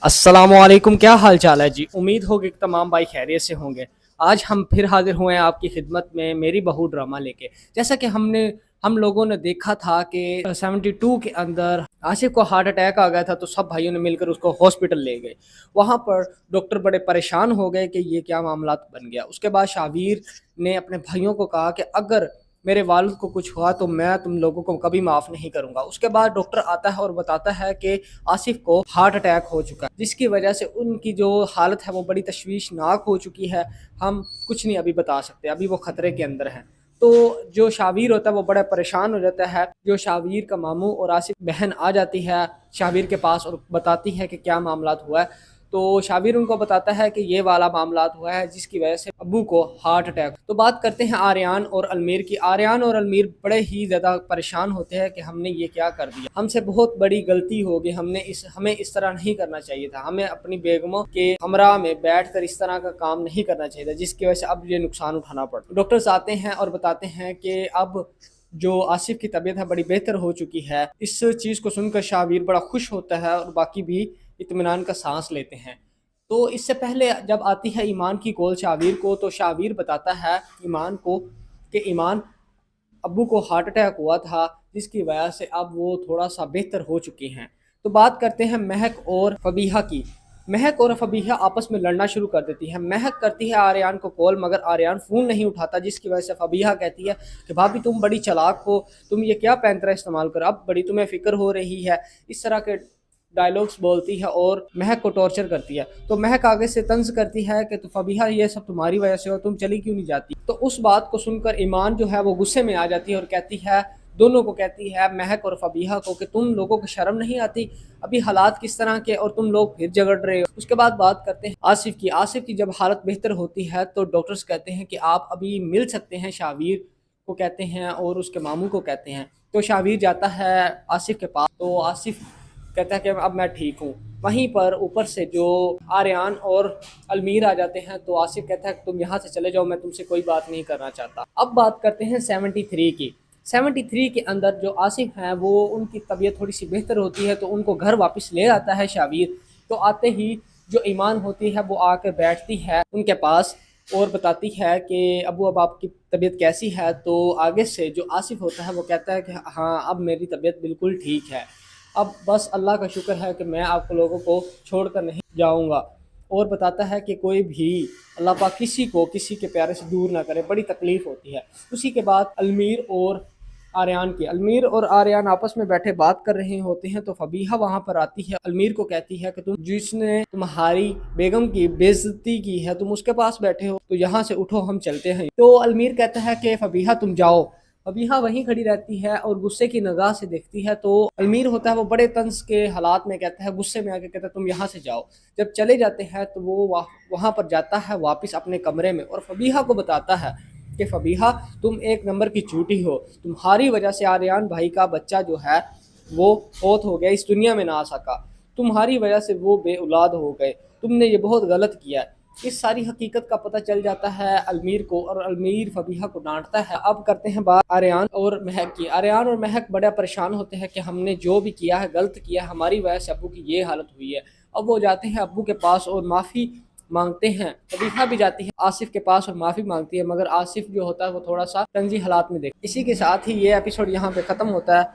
अस्सलामुअलैकुम, क्या हाल चाल है जी। उम्मीद होगी कि तमाम भाई खैरियत से होंगे। आज हम फिर हाजिर हुए हैं आपकी खिदमत में मेरी बहू ड्रामा लेके। जैसा कि हम लोगों ने देखा था कि 72 के अंदर आसिफ को हार्ट अटैक आ गया था, तो सब भाइयों ने मिलकर उसको हॉस्पिटल ले गए। वहाँ पर डॉक्टर बड़े परेशान हो गए कि ये क्या मामला बन गया। उसके बाद शावीर ने अपने भाइयों को कहा कि अगर मेरे वालिद को कुछ हुआ तो मैं तुम लोगों को कभी माफ़ नहीं करूंगा। उसके बाद डॉक्टर आता है और बताता है कि आसिफ को हार्ट अटैक हो चुका है, जिसकी वजह से उनकी जो हालत है वो बड़ी तशवीशनाक हो चुकी है। हम कुछ नहीं अभी बता सकते, अभी वो खतरे के अंदर हैं। तो जो शावीर होता है वो बड़ा परेशान हो जाता है। जो शावीर का मामू और आसिफ बहन आ जाती है शावीर के पास और बताती है कि क्या मामला हुआ है। तो शावीर उनको बताता है कि ये वाला मामला हुआ है जिसकी वजह से अब्बू को हार्ट अटैक। तो बात करते हैं आर्यान और अलमीर की। आर्यान और अलमीर बड़े ही ज़्यादा परेशान होते हैं कि हमने ये क्या कर दिया, हमसे बहुत बड़ी गलती हो गई, हमें इस तरह नहीं करना चाहिए था, हमें अपनी बेगमों के हमरा में बैठ कर इस तरह का काम नहीं करना चाहिए था, जिसकी वजह से अब ये नुकसान उठाना पड़ा। डॉक्टर्स आते हैं और बताते हैं कि अब जो आसिफ की तबीयत है बड़ी बेहतर हो चुकी है। इस चीज़ को सुनकर शावीर बड़ा खुश होता है और बाकी भी इत्मीनान का सांस लेते हैं। तो इससे पहले जब आती है ईमान की कॉल शावीर को, तो शावीर बताता है ईमान को कि ईमान, अब्बू को हार्ट अटैक हुआ था जिसकी वजह से अब वो थोड़ा सा बेहतर हो चुके हैं। तो बात करते हैं महक और फबीहा की। महक और फबीहा आपस में लड़ना शुरू कर देती है। महक करती है आर्यान को कॉल, मगर आर्यान फ़ोन नहीं उठाता, जिसकी वजह से फबीहा कहती है कि भाभी तुम बड़ी चालाक हो, तुम ये क्या पैंतरा इस्तेमाल करो, अब बड़ी तुम्हें फ़िक्र हो रही है। इस तरह के डायलॉग्स बोलती है और महक को टॉर्चर करती है। तो महक आगे से तंज करती है कि तो फबीहा ये सब तुम्हारी वजह से हो, तुम चली क्यों नहीं जाती। तो उस बात को सुनकर ईमान जो है वो गुस्से में आ जाती है और कहती है, दोनों को कहती है, महक और फबीहा को, कि तुम लोगों को शर्म नहीं आती, अभी हालात किस तरह के और तुम लोग फिर झगड़ रहे हो। उसके बाद बात करते हैं आसिफ की। आसिफ की जब हालत बेहतर होती है तो डॉक्टर्स कहते हैं कि आप अभी मिल सकते हैं, शावीर को कहते हैं और उसके मामू को कहते हैं। तो शावीर जाता है आसिफ के पास, तो आसिफ कहता है कि अब मैं ठीक हूँ। वहीं पर ऊपर से जो आर्यान और अलमीर आ जाते हैं, तो आसिफ कहता है कि तुम यहाँ से चले जाओ, मैं तुमसे कोई बात नहीं करना चाहता। अब बात करते हैं 73 की। 73 के अंदर जो आसिफ हैं वो, उनकी तबीयत थोड़ी सी बेहतर होती है तो उनको घर वापस ले आता है शावीर। तो आते ही जो ईमान होती है वो आकर बैठती है उनके पास और बताती है कि अबू अब आपकी तबीयत कैसी है। तो आगे से जो आसिफ होता है वो कहता है कि हाँ अब मेरी तबीयत बिल्कुल ठीक है, अब बस अल्लाह का शुक्र है कि मैं आप लोगों को छोड़कर नहीं जाऊंगा। और बताता है कि कोई भी अल्लाह पाक किसी को किसी के प्यारे से दूर ना करे, बड़ी तकलीफ़ होती है। उसी के बाद अलमीर और आर्यान आपस में बैठे बात कर रहे होते हैं, तो फबीहा वहाँ पर आती है। अलमीर को कहती है कि तुम जिसने तुम्हारी बेगम की बेइज्जती की है तुम उसके पास बैठे हो, तो यहाँ से उठो हम चलते हैं। तो अलमीर कहता है कि फबीहा तुम जाओ। फबीहा वहीं खड़ी रहती है और गुस्से की निगाह से देखती है। तो अलमीर होता है वो बड़े तंज के हालात में कहता है, गुस्से में आके कहता है तुम यहाँ से जाओ। जब चले जाते हैं तो वो वहाँ पर जाता है वापस अपने कमरे में और फबीहा को बताता है कि फबीहा तुम एक नंबर की झूठी हो, तुम्हारी वजह से आर्यान भाई का बच्चा जो है वो फौत हो गया, इस दुनिया में ना आ सका, तुम्हारी वजह से वो बे औलाद हो गए, तुमने ये बहुत गलत किया है। इस सारी हकीकत का पता चल जाता है अलमीर को और अलमीर फबीहा को डांटता है। अब करते हैं बात आर्यान और महक की। आर्यान और महक बड़ा परेशान होते हैं कि हमने जो भी किया है गलत किया है, हमारी वजह से अब्बू की ये हालत हुई है। अब वो जाते हैं अब्बू के पास और माफ़ी मांगते हैं। फबीहा भी जाती है आसिफ के पास और माफ़ी मांगती है, मगर आसिफ जो होता है वो थोड़ा सा तंजी हालात में देख। इसी के साथ ही ये एपिसोड यहाँ पे ख़त्म होता है।